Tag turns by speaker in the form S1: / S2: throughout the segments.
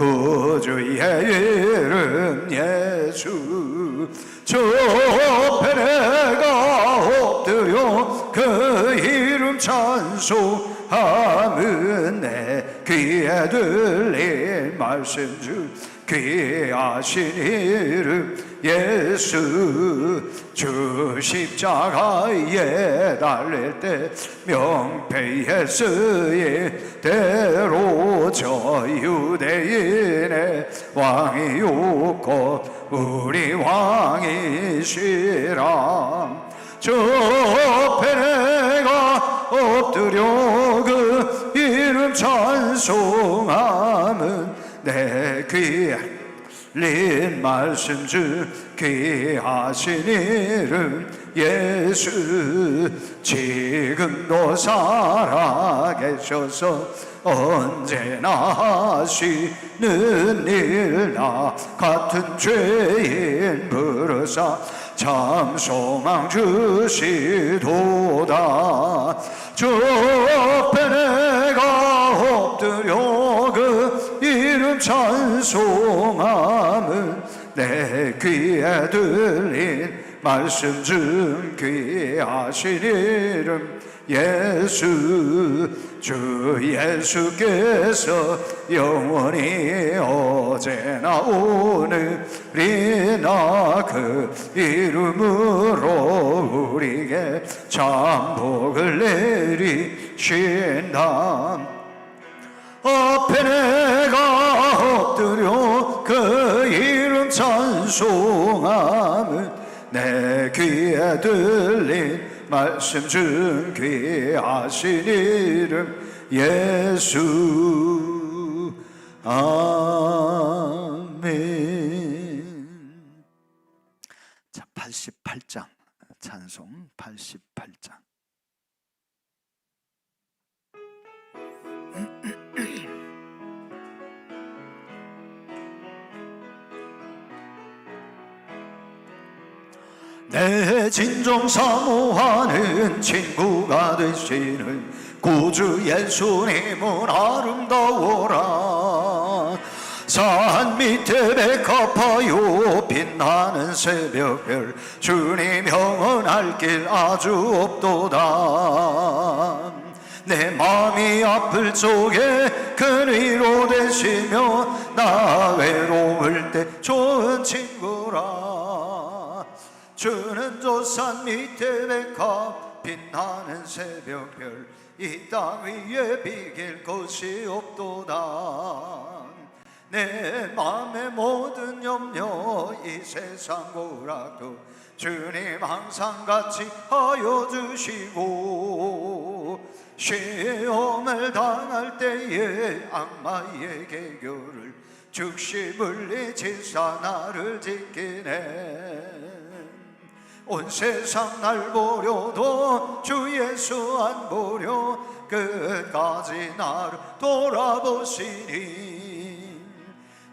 S1: 구주의 이름 예수. 저 앞에 내가 엎드려 그 이름 찬송하면 내 귀에 들린 말씀 중 귀하신 이름 예수. 주 십자가에 달릴 때 명패에 쓰인 대로 저 유대인의 왕이 오고 우리 왕이시라. 저 앞에 내가 엎드려 그 이름 찬송하면 내 귀에 린 말씀 중 귀하신 이름 예수. 지금도 살아계셔서 언제나 하시는 일. 나 같은 죄인 부르사 참 소망 주시도다. 저 앞에 내가 엎드려 그 이름 찬송하면 내 귀에 들린 말씀 중 귀하신 이름 예수. 주 예수께서 영원히 어제나 오늘이나 그 이름으로 우리에게 참 복을 내리신다. 앞에 내가 엎드려 그 이름 찬송하면 내 귀에 들린 말씀 중 귀하신 이름 예수. 아멘. 자, 88장 찬송 88장. 내 진정 사모하는 친구가 되시는 구주 예수님은 아름다워라. 산 밑에 백합하여 빛나는 새벽별 주님 영원할 길 아주 없도다. 내 마음이 아플 적에 큰 위로 되시며 나 외로울 때 좋은 친구라. 주는 저 산 밑에 백합 빛나는 새벽별 이 땅 위에 비길 곳이 없도다. 내 맘의 모든 염려 이 세상 고락도 주님 항상 같이 하여 주시고 시험을 당할 때에 악마의 개교를 즉시 물리치사 나를 지키네. 온 세상 날 보려도 주 예수 안 보려 끝까지 나를 돌아보시니.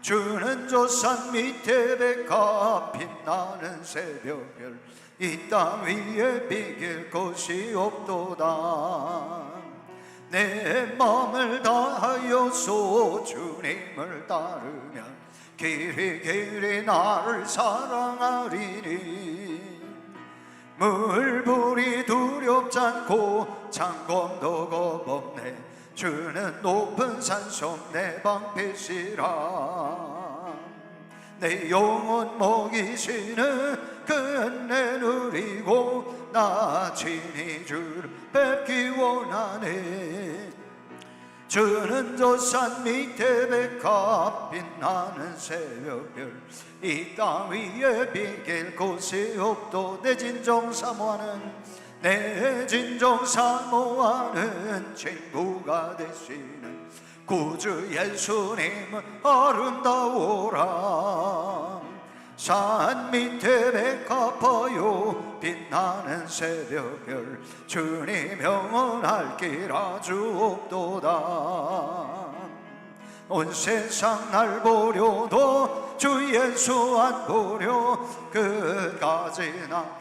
S1: 주는 저 산 밑에 백합 빛나는 새벽별 이 땅 위에 비길 곳이 없도다. 내 마음을 다하여서 주님을 따르면 길이 나를 사랑하리니. 물불이 두렵지 않고 창검도 겁없네. 주는 높은 산속 내 방패시라. 내 영혼 먹이시는 그 은혜 누리고 나 친히 주를 뵙기 원하네. 주는 저 산 밑에 백합 빛나는 새벽별 이 땅 위에 비길 곳이 없도 내 진정 사모하는 친구가 되시는 구주 예수님은 아름다워라. 산 밑에 백합하여 빛나는 새벽별 주님 영원할 길 아주 없도다. 온 세상 날 보려도 주 예수 안 보려 끝까지 나.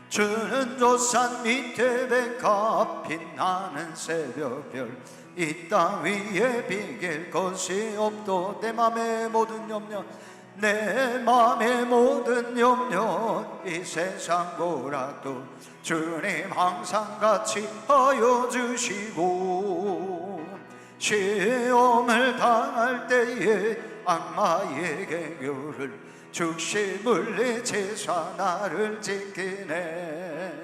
S1: 주는 저 산 밑에 백합 빛나는 새벽별 이 땅 위에 비길 것이 없도 내 맘의 모든 염려 내 맘의 모든 염려 이 세상 보라도 주님 항상 같이 하여 주시고 시험을 당할 때에 악마에게 교를 즉시 물리치사 나를 지키네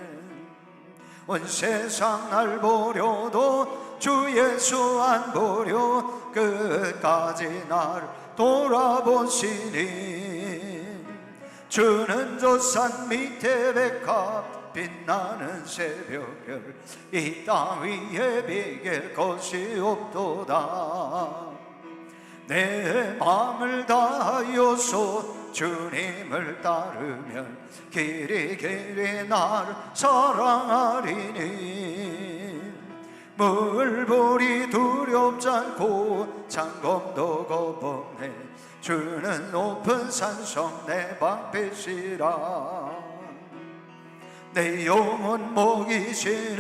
S1: 온 세상 날 보려도 주 예수 안 보려 끝까지 나를 돌아보시니 주는 저 산 밑에 백합 빛나는 새벽별 이 땅 위에 비길 것이 없도다 내 마음을 다하여서 주님을 따르면 길이 나를 사랑하리니 물불이 두렵지 않고 창검도 겁없네 주는 높은 산성 내 방패시라 내 영혼 먹이시는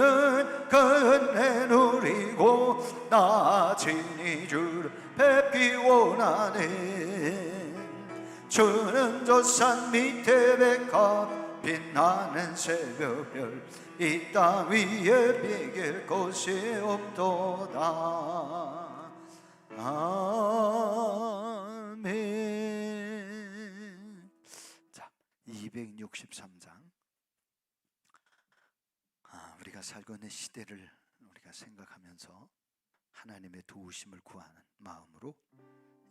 S1: 그 은혜 누리고 나 친히 주를 뵙기 원하네 주는 저 산 밑에 백합 빛나는 새벽별 이 땅 위에 비길 것이 없도다 아멘. 자, 263장 우리가 살고 있는 시대를 우리가 생각하면서 하나님의 도우심을 구하는 마음으로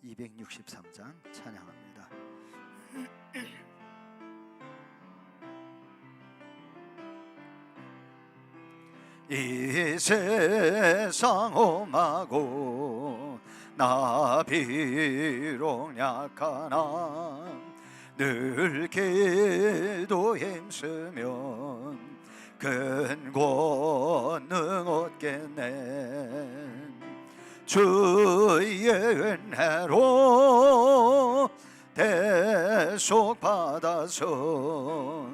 S1: 263장 찬양합니다. 이 세상 험하고 나 비록 약하나 늘 기도 힘쓰면 큰 권능 얻겠네 주의 은혜로 대속받아서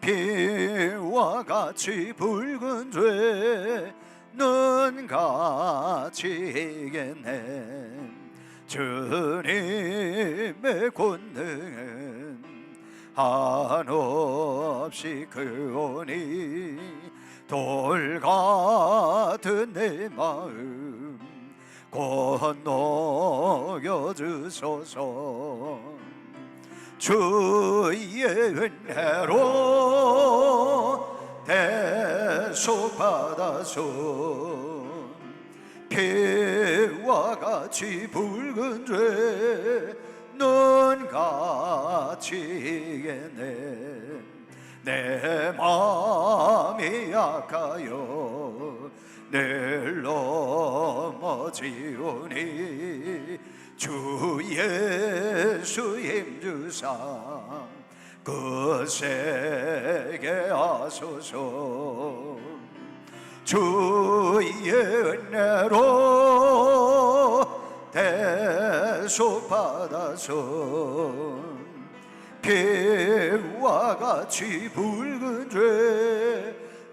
S1: 피와 같이 붉은 죄는 같이 이겼네 주님의 권능은 한없이 크오니 돌 같은 내 마음 건너여 주소서 주의 은혜로 대속받아서 피와 같이 붉은 죄는 같이 이겼네 내 마음이 약하여 늘 넘어지오니 주 예수 힘주사 거세게 하소서 주의 은혜로 대속받아서 피와 같이 붉은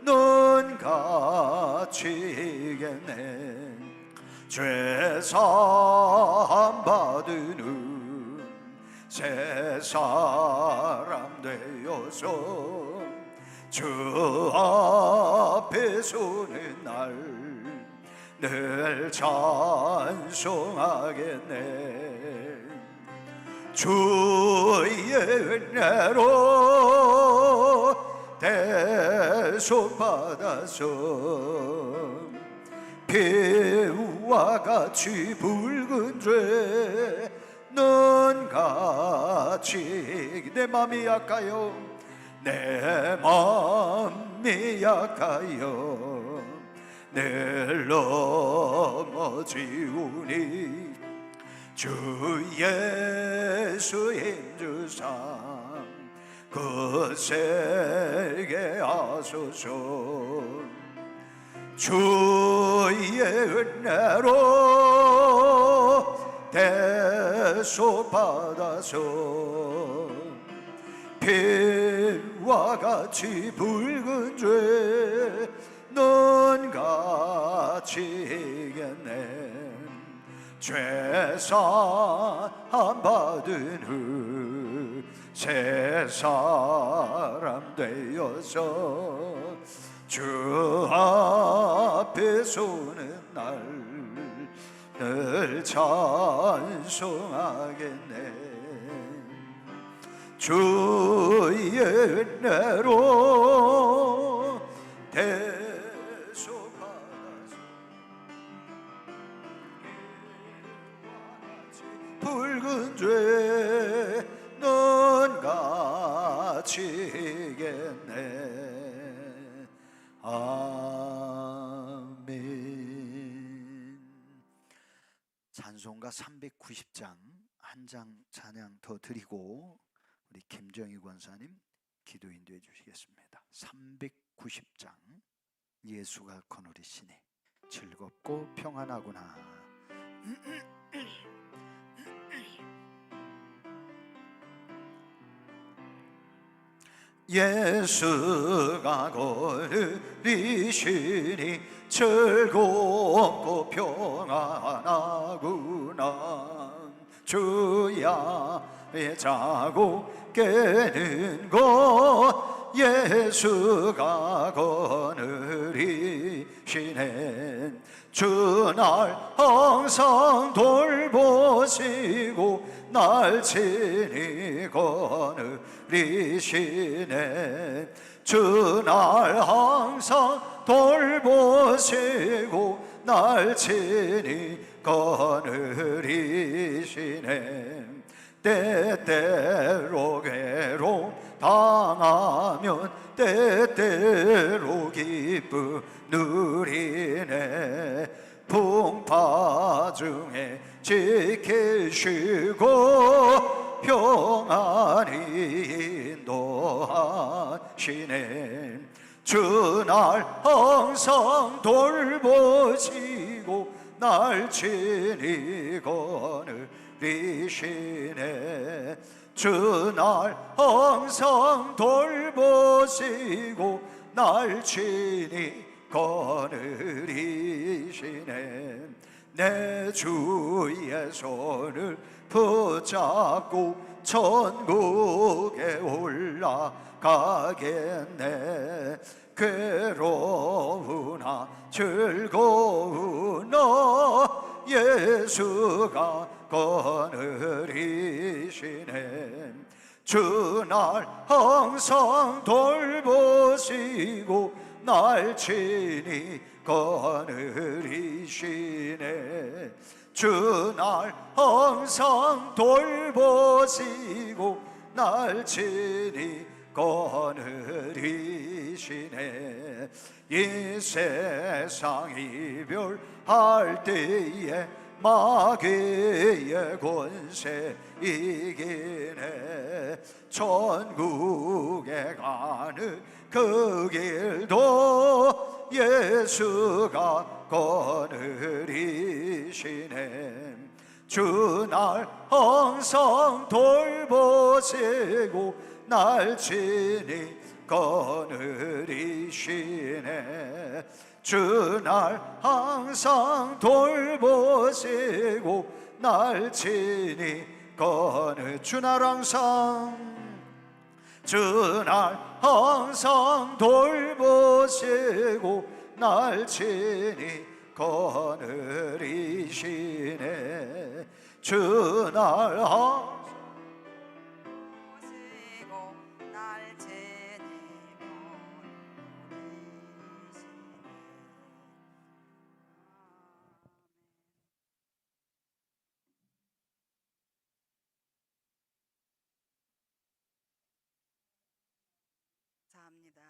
S1: 죄는 같이 이겼네 죄사함 받으는 새 사람 되어서 주 앞에 서는 날 늘 찬송하겠네 주의 은혜로 대속받아서 피와 같이 붉은 죄는 같이 내 맘이 약하여 내 맘이 약하여 늘 넘어지우니 주 예수 힘주사 거세게 하소서 주의 은혜로 대속받아서 피와 같이 붉은 죄는 넌 갇히겠네. 죄사함 받은 후 새 사람 되어서 주 앞에 서는 날 늘 찬송하겠네. 주의 은혜로 대속받아서 붉은 죄 넌 갇히겠네. 아멘. 찬송가 390장 한 장 찬양 더 드리고 우리 김정희 권사님 기도 인도해 주시겠습니다. 390장 예수가 거느리시니 즐겁고 평안하구나. 예수가 거느리시니 즐겁고 평안하구나. 주야 자고 깨는 것 예수가 거느리시네. 주날 항상 돌보시고 날 친히 거느리시네. 주날 항상 돌보시고 날 친히 거느리시네. 때때로 괴로움 당하면 때때로 기쁨 누리네. 풍파 중에 지키시고 평안히 인도하시네. 주날 항상 돌보시고 날 친히 거느리시네. 주날 항상 돌보시고 날 친히 거느리시네. 내 주의 손을 붙잡고 천국에 올라가겠네. 괴로우나 즐거우나 예수가 거느리시네. 주날 항상 돌보시고 날 친히 거느리시네. 주날 항상 돌보시고 날 친히 거느리시네. 이 세상 이별할 때에 마귀의 권세 이기네. 천국에 가는 그 길도 예수가 거느리시네. 주날 항상 돌보시고 날 친히 거느리시네. 주날 항상 돌보시고 날 친히 주날 항상 돌보시고 날 친히 거느리시네. 주날 항상
S2: 보시고 날 친히 감사합니다.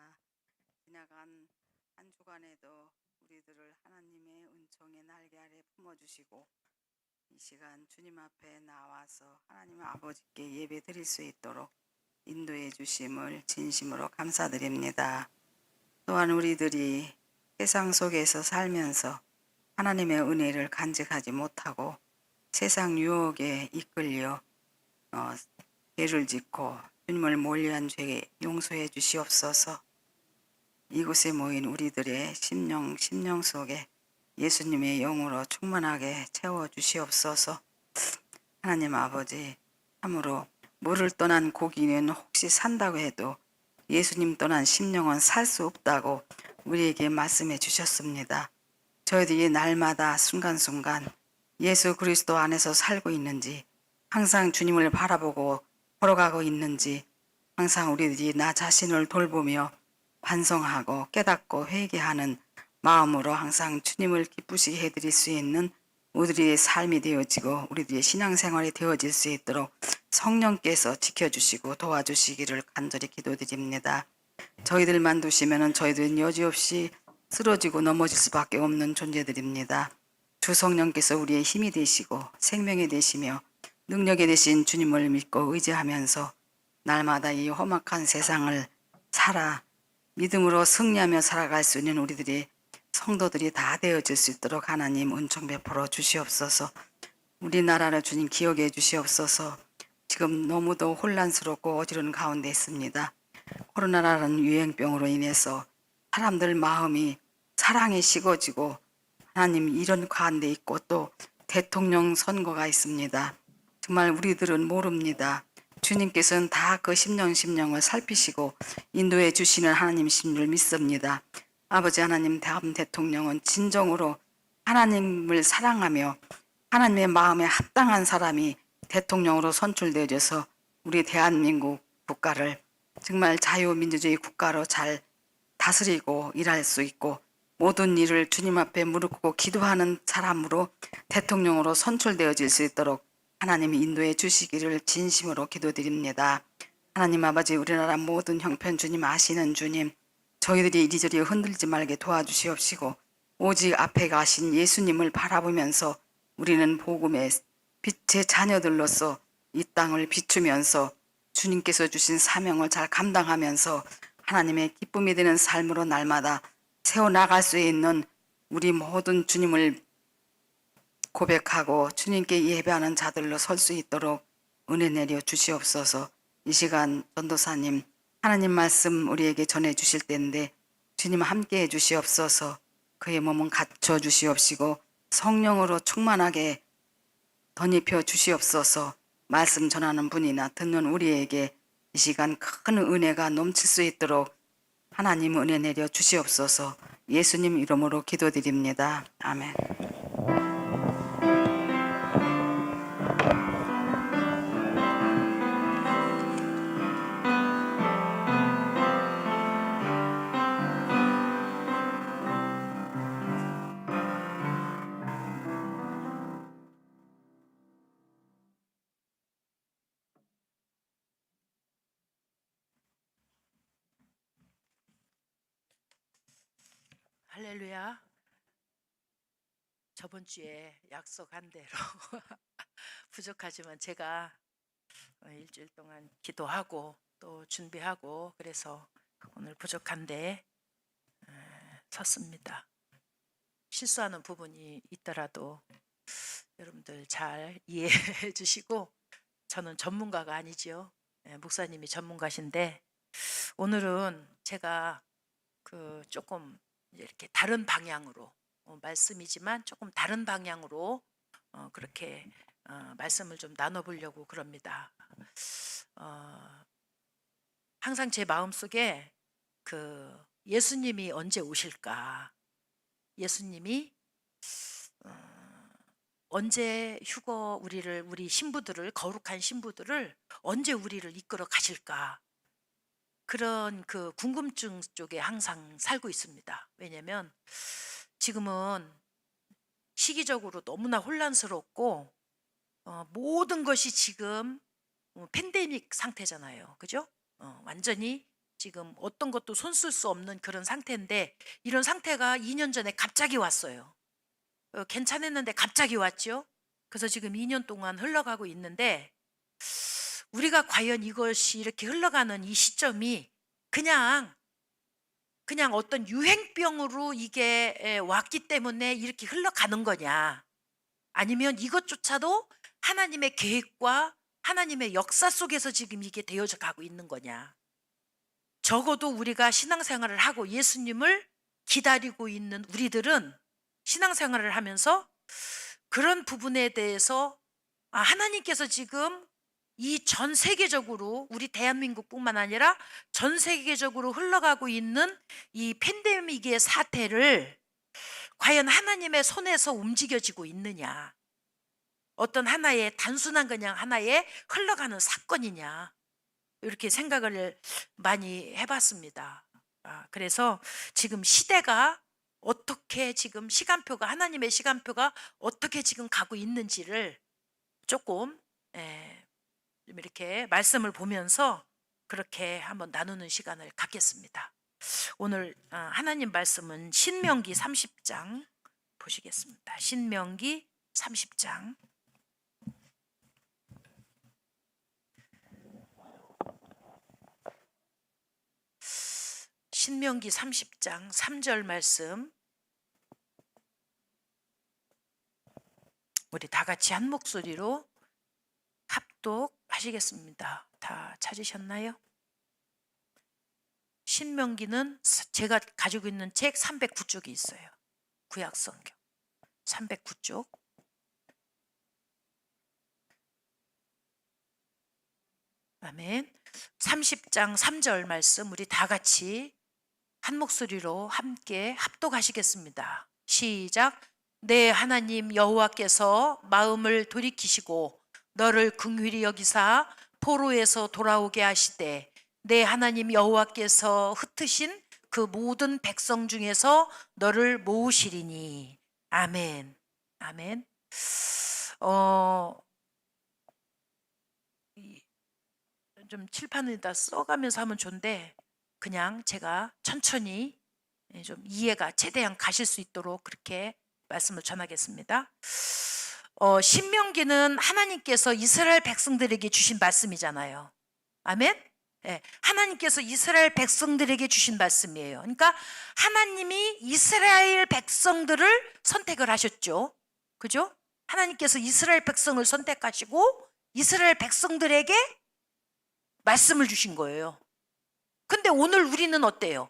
S2: 지나간 한 주간에도 우리들을 하나님의 은총의 날개 아래 품어주시고 이 시간 주님 앞에 나와서 하나님 아버지께 예배 드릴 수 있도록 인도해 주심을 진심으로 감사드립니다. 또한 우리들이 세상 속에서 살면서 하나님의 은혜를 간직하지 못하고 세상 유혹에 이끌려 죄를 짓고 주님을 멀리한 죄에 용서해 주시옵소서. 이곳에 모인 우리들의 심령 속에 예수님의 영으로 충만하게 채워 주시옵소서. 하나님 아버지, 참으로 물을 떠난 고기는 혹시 산다고 해도 예수님 떠난 심령은 살 수 없다고 우리에게 말씀해 주셨습니다. 저희들이 날마다 순간순간 예수 그리스도 안에서 살고 있는지, 항상 주님을 바라보고 걸어가고 있는지, 항상 우리들이 나 자신을 돌보며 반성하고 깨닫고 회개하는 마음으로 항상 주님을 기쁘시게 해드릴 수 있는 우리들의 삶이 되어지고 우리들의 신앙생활이 되어질 수 있도록 성령께서 지켜주시고 도와주시기를 간절히 기도드립니다. 저희들만 두시면 저희들은 여지없이 쓰러지고 넘어질 수밖에 없는 존재들입니다. 주 성령께서 우리의 힘이 되시고 생명이 되시며 능력이 되신 주님을 믿고 의지하면서 날마다 이 험악한 세상을 살아 믿음으로 승리하며 살아갈 수 있는 우리들이 성도들이 다 되어질 수 있도록 하나님 은총 베풀어 주시옵소서. 우리나라를 주님 기억해 주시옵소서. 지금 너무도 혼란스럽고 어지러운 가운데 있습니다. 코로나라는 유행병으로 인해서 사람들 마음이 사랑이 식어지고 하나님 이런 가운데 있고 또 대통령 선거가 있습니다. 정말 우리들은 모릅니다. 주님께서는 다 그 심령을 살피시고 인도해 주시는 하나님이신 줄 믿습니다. 아버지 하나님, 다음 대통령은 진정으로 하나님을 사랑하며 하나님의 마음에 합당한 사람이 대통령으로 선출되어져서 우리 대한민국 국가를 정말 자유민주주의 국가로 잘 다스리고 일할 수 있고 모든 일을 주님 앞에 무릎 꿇고 기도하는 사람으로 대통령으로 선출되어질 수 있도록 하나님이 인도해 주시기를 진심으로 기도드립니다. 하나님 아버지, 우리나라 모든 형편 주님 아시는 주님, 저희들이 이리저리 흔들지 말게 도와주시옵시고 오직 앞에 가신 예수님을 바라보면서 우리는 복음의 빛의 자녀들로서 이 땅을 비추면서 주님께서 주신 사명을 잘 감당하면서 하나님의 기쁨이 되는 삶으로 날마다 세워나갈 수 있는 우리 모든 주님을 고백하고 주님께 예배하는 자들로 설 수 있도록 은혜 내려 주시옵소서. 이 시간 전도사님 하나님 말씀 우리에게 전해 주실 때인데 주님 함께 해 주시옵소서. 그의 몸은 갖춰 주시옵시고 성령으로 충만하게 덧입혀 주시옵소서. 말씀 전하는 분이나 듣는 우리에게 이 시간 큰 은혜가 넘칠 수 있도록 하나님 은혜 내려 주시옵소서. 예수님 이름으로 기도드립니다. 아멘.
S3: 할렐루야. 저번 주에 약속한 대로 부족하지만 제가 일주일 동안 기도하고 또 준비하고 그래서 오늘 부족한데 섰습니다. 실수하는 부분이 있더라도 여러분들 잘 이해해 주시고, 저는 전문가가 아니지요. 목사님이 전문가신데 오늘은 제가 조금 이렇게 다른 방향으로 말씀이지만 조금 다른 방향으로 그렇게 말씀을 좀 나눠보려고 그럽니다. 항상 제 마음속에 예수님이 언제 오실까? 예수님이 언제 우리 신부들을, 거룩한 신부들을 언제 우리를 이끌어 가실까? 그런 궁금증 쪽에 항상 살고 있습니다. 왜냐면 지금은 시기적으로 너무나 혼란스럽고 모든 것이 지금 팬데믹 상태잖아요. 그죠? 완전히 지금 어떤 것도 손 쓸 수 없는 그런 상태인데, 이런 상태가 2년 전에 갑자기 왔어요. 괜찮았는데 갑자기 왔죠. 그래서 지금 2년 동안 흘러가고 있는데, 우리가 과연 이것이 이렇게 흘러가는 이 시점이 그냥 어떤 유행병으로 이게 왔기 때문에 이렇게 흘러가는 거냐, 아니면 이것조차도 하나님의 계획과 하나님의 역사 속에서 지금 이게 되어져 가고 있는 거냐. 적어도 우리가 신앙생활을 하고 예수님을 기다리고 있는 우리들은 신앙생활을 하면서 그런 부분에 대해서 하나님께서 지금 이 전 세계적으로 우리 대한민국뿐만 아니라 전 세계적으로 흘러가고 있는 이 팬데믹의 사태를 과연 하나님의 손에서 움직여지고 있느냐, 어떤 하나의 단순한 그냥 하나의 흘러가는 사건이냐, 이렇게 생각을 많이 해봤습니다. 그래서 지금 시대가 어떻게 지금 시간표가 하나님의 시간표가 어떻게 지금 가고 있는지를 조금 좀 이렇게 말씀을 보면서 그렇게 한번 나누는 시간을 갖겠습니다. 오늘 하나님 말씀은 신명기 30장 보시겠습니다. 신명기 30장. 신명기 30장 3절 말씀, 우리 다 같이 한 목소리로 합독하시겠습니다. 다 찾으셨나요? 신명기는 제가 가지고 있는 책 309쪽이 있어요. 구약성경 309쪽. 아멘. 30장 3절 말씀 우리 다 같이 한 목소리로 함께 합독하시겠습니다. 시작. 내 하나님 여호와께서 마음을 돌이키시고 너를 긍휼히 여기사 포로에서 돌아오게 하시되 내 하나님 여호와께서 흩으신 그 모든 백성 중에서 너를 모으시리니. 아멘. 아멘. 좀 칠판에다 써가면서 하면 좋은데 그냥 제가 천천히 좀 이해가 최대한 가실 수 있도록 그렇게 말씀을 전하겠습니다. 신명기는 하나님께서 이스라엘 백성들에게 주신 말씀이잖아요. 아멘? 네, 하나님께서 이스라엘 백성들에게 주신 말씀이에요. 그러니까 하나님이 이스라엘 백성들을 선택을 하셨죠. 그죠? 하나님께서 이스라엘 백성을 선택하시고 이스라엘 백성들에게 말씀을 주신 거예요. 근데 오늘 우리는 어때요?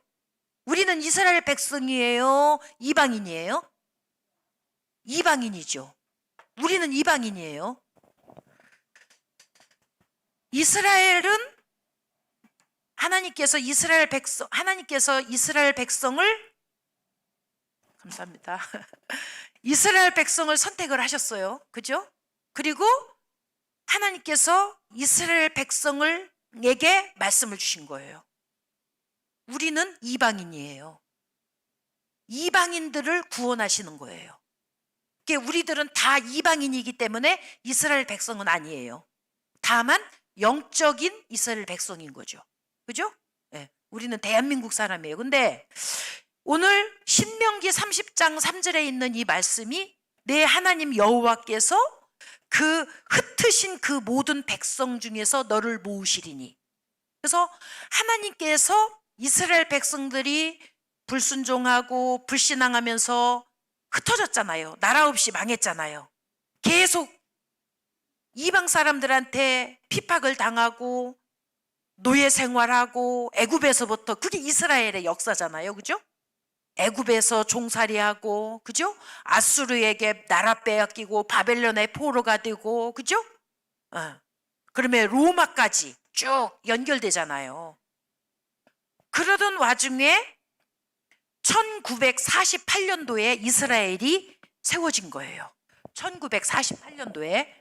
S3: 우리는 이스라엘 백성이에요? 이방인이에요? 이방인이죠. 우리는 이방인이에요. 이스라엘은 하나님께서 이스라엘 백성을 감사합니다. 이스라엘 백성을 선택을 하셨어요. 그죠? 그리고 하나님께서 이스라엘 백성에게 말씀을 주신 거예요. 우리는 이방인이에요. 이방인들을 구원하시는 거예요. 우리들은 다 이방인이기 때문에 이스라엘 백성은 아니에요. 다만 영적인 이스라엘 백성인 거죠. 그죠? 네, 우리는 대한민국 사람이에요. 근데 오늘 신명기 30장 3절에 있는 이 말씀이 내 하나님 여호와께서 그 흩으신 그 모든 백성 중에서 너를 모으시리니. 그래서 하나님께서 이스라엘 백성들이 불순종하고 불신앙하면서 흩어졌잖아요. 나라 없이 망했잖아요. 계속 이방 사람들한테 핍박을 당하고 노예 생활하고 애굽에서부터 그게 이스라엘의 역사잖아요. 그죠? 애굽에서 종살이하고 그죠? 아수르에게 나라 빼앗기고 바벨론의 포로가 되고 그죠? 그러면 로마까지 쭉 연결되잖아요. 그러던 와중에 1948년도에 이스라엘이 세워진 거예요. 1948년도에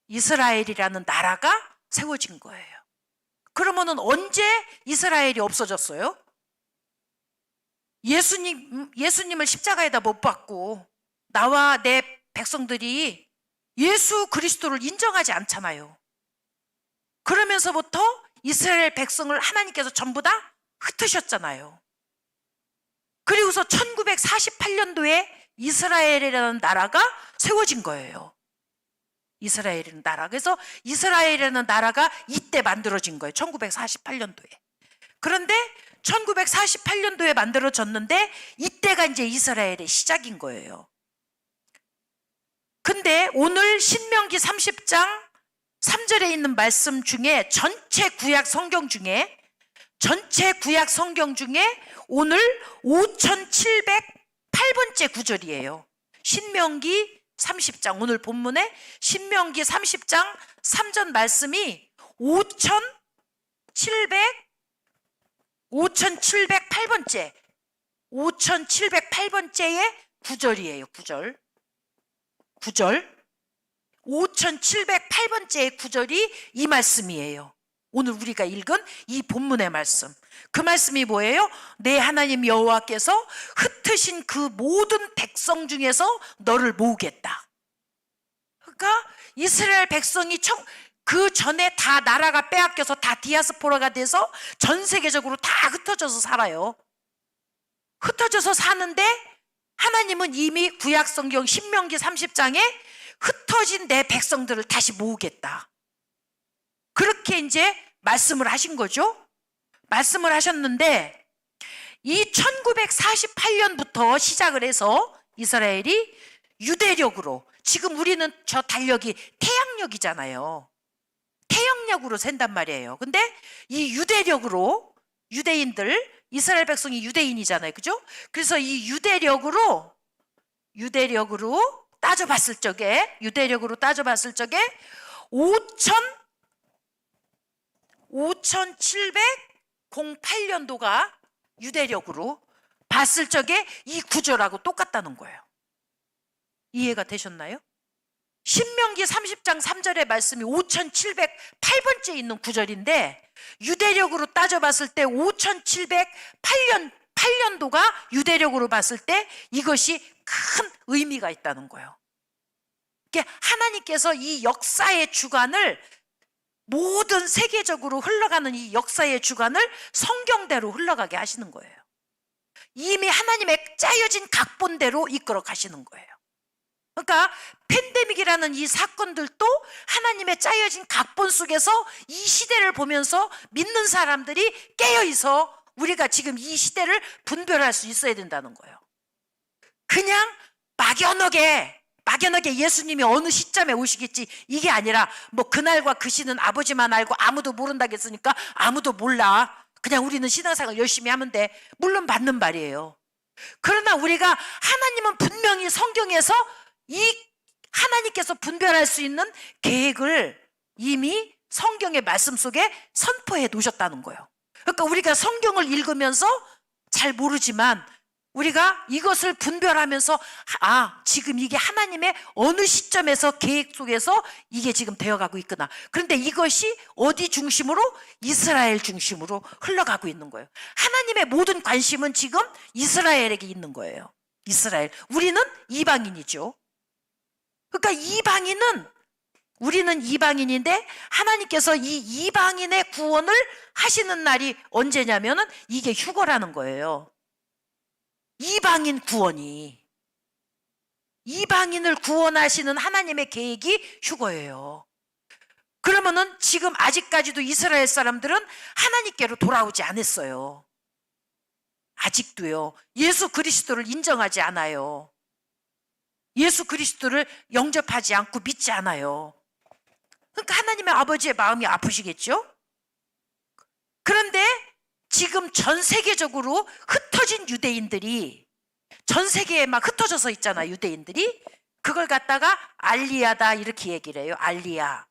S3: 이스라엘이라는 나라가 세워진 거예요. 그러면은 언제 이스라엘이 없어졌어요? 예수님을 십자가에다 못 박고 나와 내 백성들이 예수 그리스도를 인정하지 않잖아요. 그러면서부터 이스라엘 백성을 하나님께서 전부 다 흩으셨잖아요. 그리고서 1948년도에 이스라엘이라는 나라가 세워진 거예요. 이스라엘이라는 나라. 그래서 이스라엘이라는 나라가 이때 만들어진 거예요. 1948년도에. 그런데 1948년도에 만들어졌는데 이때가 이제 이스라엘의 시작인 거예요. 근데 오늘 신명기 30장 3절에 있는 말씀 중에 전체 구약 성경 중에 오늘 5708번째 구절이에요. 신명기 30장, 오늘 본문에 신명기 30장 3절 말씀이 5708번째의 구절이에요. 5708번째의 구절이 이 말씀이에요. 오늘 우리가 읽은 이 본문의 말씀. 그 말씀이 뭐예요? 내 하나님 여호와께서 흩으신 그 모든 백성 중에서 너를 모으겠다. 그러니까 이스라엘 백성이 그 전에 다 나라가 빼앗겨서 다 디아스포라가 돼서 전 세계적으로 다 흩어져서 살아요. 흩어져서 사는데 하나님은 이미 구약 성경 신명기 30장에 흩어진 내 백성들을 다시 모으겠다. 그렇게 이제 말씀을 하신 거죠. 말씀을 하셨는데 이 1948년부터 시작을 해서 이스라엘이 유대력으로, 지금 우리는 저 달력이 태양력이잖아요. 태양력으로 샌단 말이에요. 근데 이 유대력으로, 유대인들, 이스라엘 백성이 유대인이잖아요. 그죠? 그래서 이 유대력으로 따져봤을 적에 5708년도가 유대력으로 봤을 적에 이 구절하고 똑같다는 거예요. 이해가 되셨나요? 신명기 30장 3절의 말씀이 5708번째 있는 구절인데 유대력으로 따져봤을 때 5708년도가 유대력으로 봤을 때 이것이 큰 의미가 있다는 거예요. 하나님께서 이 역사의 주관을, 모든 세계적으로 흘러가는 이 역사의 주관을 성경대로 흘러가게 하시는 거예요. 이미 하나님의 짜여진 각본대로 이끌어 가시는 거예요. 그러니까 팬데믹이라는 이 사건들도 하나님의 짜여진 각본 속에서 이 시대를 보면서 믿는 사람들이 깨어있어 우리가 지금 이 시대를 분별할 수 있어야 된다는 거예요. 그냥 막연하게 예수님이 어느 시점에 오시겠지, 이게 아니라 뭐 그날과 그 시는 아버지만 알고 아무도 모른다겠으니까 아무도 몰라, 그냥 우리는 신앙생활 열심히 하면 돼. 물론 맞는 말이에요. 그러나 우리가, 하나님은 분명히 성경에서 이 하나님께서 분별할 수 있는 계획을 이미 성경의 말씀 속에 선포해 놓으셨다는 거예요. 그러니까 우리가 성경을 읽으면서 잘 모르지만 우리가 이것을 분별하면서 지금 이게 하나님의 어느 시점에서 계획 속에서 이게 지금 되어가고 있구나. 그런데 이것이 어디 중심으로? 이스라엘 중심으로 흘러가고 있는 거예요. 하나님의 모든 관심은 지금 이스라엘에게 있는 거예요. 이스라엘. 우리는 이방인이죠. 그러니까 우리는 이방인인데 하나님께서 이 이방인의 구원을 하시는 날이 언제냐면은 이게 휴거라는 거예요. 이방인 구원이, 이방인을 구원하시는 하나님의 계획이 휴거예요. 그러면은 지금 아직까지도 이스라엘 사람들은 하나님께로 돌아오지 않았어요. 아직도요. 예수 그리스도를 인정하지 않아요. 예수 그리스도를 영접하지 않고 믿지 않아요. 그러니까 하나님의 아버지의 마음이 아프시겠죠? 그런데 지금 전 세계적으로 흩어진 유대인들이, 전 세계에 막 흩어져서 있잖아요, 유대인들이. 그걸 갖다가 알리야다 이렇게 얘기를 해요. 알리야.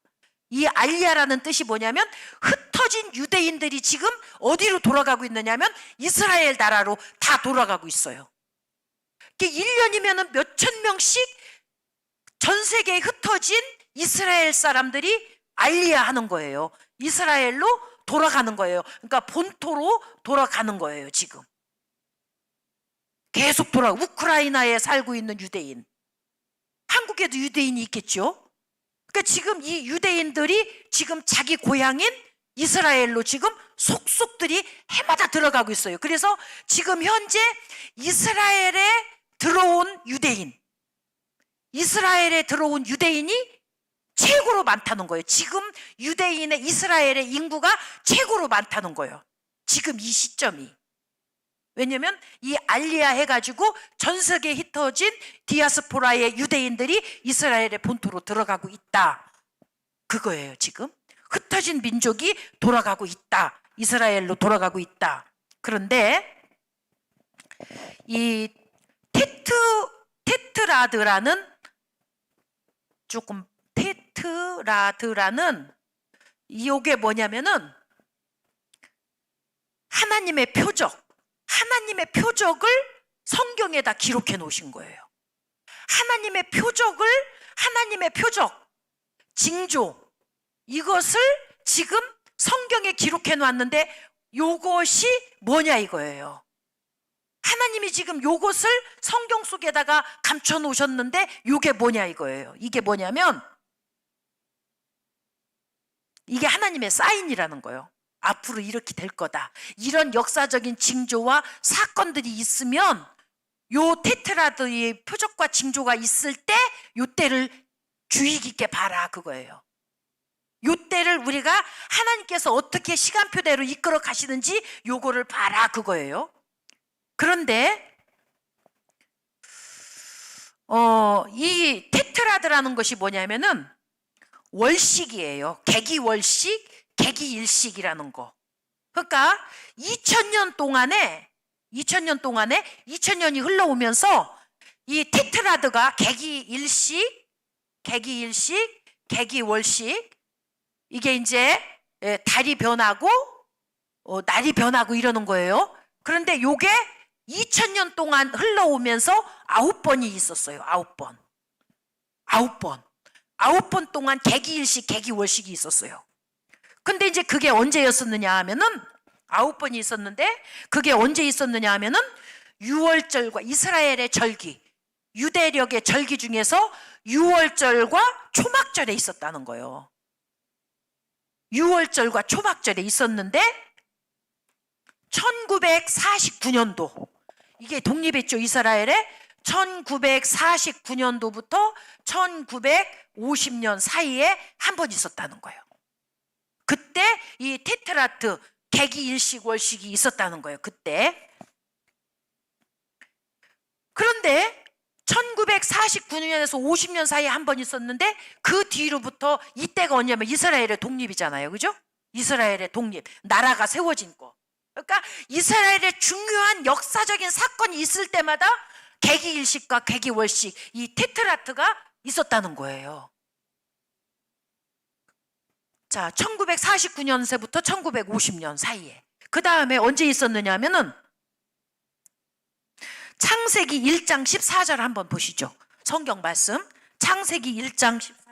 S3: 이 알리야라는 뜻이 뭐냐면 흩어진 유대인들이 지금 어디로 돌아가고 있느냐면 이스라엘 나라로 다 돌아가고 있어요. 1년이면 몇천 명씩 전 세계에 흩어진 이스라엘 사람들이 알리야 하는 거예요. 이스라엘로 돌아가는 거예요. 그러니까 본토로 돌아가는 거예요. 지금 계속 우크라이나에 살고 있는 유대인, 한국에도 유대인이 있겠죠. 그러니까 지금 이 유대인들이 지금 자기 고향인 이스라엘로 지금 속속들이 해마다 들어가고 있어요. 그래서 지금 현재 이스라엘에 들어온 유대인이 최고로 많다는 거예요. 지금 유대인의, 이스라엘의 인구가 최고로 많다는 거예요. 지금 이 시점이. 왜냐면 이 알리야 해가지고 전 세계에 흩어진 디아스포라의 유대인들이 이스라엘의 본토로 들어가고 있다. 그거예요. 지금 흩어진 민족이 돌아가고 있다. 이스라엘로 돌아가고 있다. 그런데 이 테트라드라는 이게 뭐냐면은 하나님의 표적을 성경에다 기록해 놓으신 거예요. 하나님의 표적, 징조, 이것을 지금 성경에 기록해 놨는데 요것이 뭐냐 이거예요. 하나님이 지금 요것을 성경 속에다가 감춰 놓으셨는데 요게 뭐냐 이거예요. 이게 뭐냐면 이게 하나님의 사인이라는 거예요. 앞으로 이렇게 될 거다. 이런 역사적인 징조와 사건들이 있으면 요 테트라드의 표적과 징조가 있을 때 요 때를 주의 깊게 봐라 그거예요. 요 때를 우리가 하나님께서 어떻게 시간표대로 이끌어 가시는지 요거를 봐라 그거예요. 그런데 이 테트라드라는 것이 뭐냐면은 월식이에요. 개기월식, 개기일식이라는 거. 그러니까 2000년 동안에 2000년이 흘러오면서 이 테트라드가 개기일식, 개기월식 이게 이제 달이 변하고 날이 변하고 이러는 거예요. 그런데 요게 2000년 동안 흘러오면서 9번이 있었어요. 9번. 9번 동안 개기일식, 개기월식이 있었어요. 근데 이제 그게 언제였었느냐 하면은 9번이 있었는데 그게 언제 있었느냐 하면은 유월절과 이스라엘의 절기, 유대력의 절기 중에서 유월절과 초막절에 있었다는 거예요. 유월절과 초막절에 있었는데 1949년도 이게 독립했죠. 이스라엘에 1949년도부터 1950년 사이에 한 번 있었다는 거예요. 그때 이 테트라트 개기일식 월식이 있었다는 거예요. 그때. 그런데 1949년에서 50년 사이에 한 번 있었는데 그 뒤로부터 이때가 언제냐면 이스라엘의 독립이잖아요. 그죠? 이스라엘의 독립. 나라가 세워진 거. 그러니까 이스라엘의 중요한 역사적인 사건이 있을 때마다 개기일식과 개기월식 이 테트라트가 있었다는 거예요. 자, 1949년세부터 1950년 사이에. 그 다음에 언제 있었느냐 하면은 창세기 1장 14절 한번 보시죠. 성경 말씀. 창세기 1장 14절.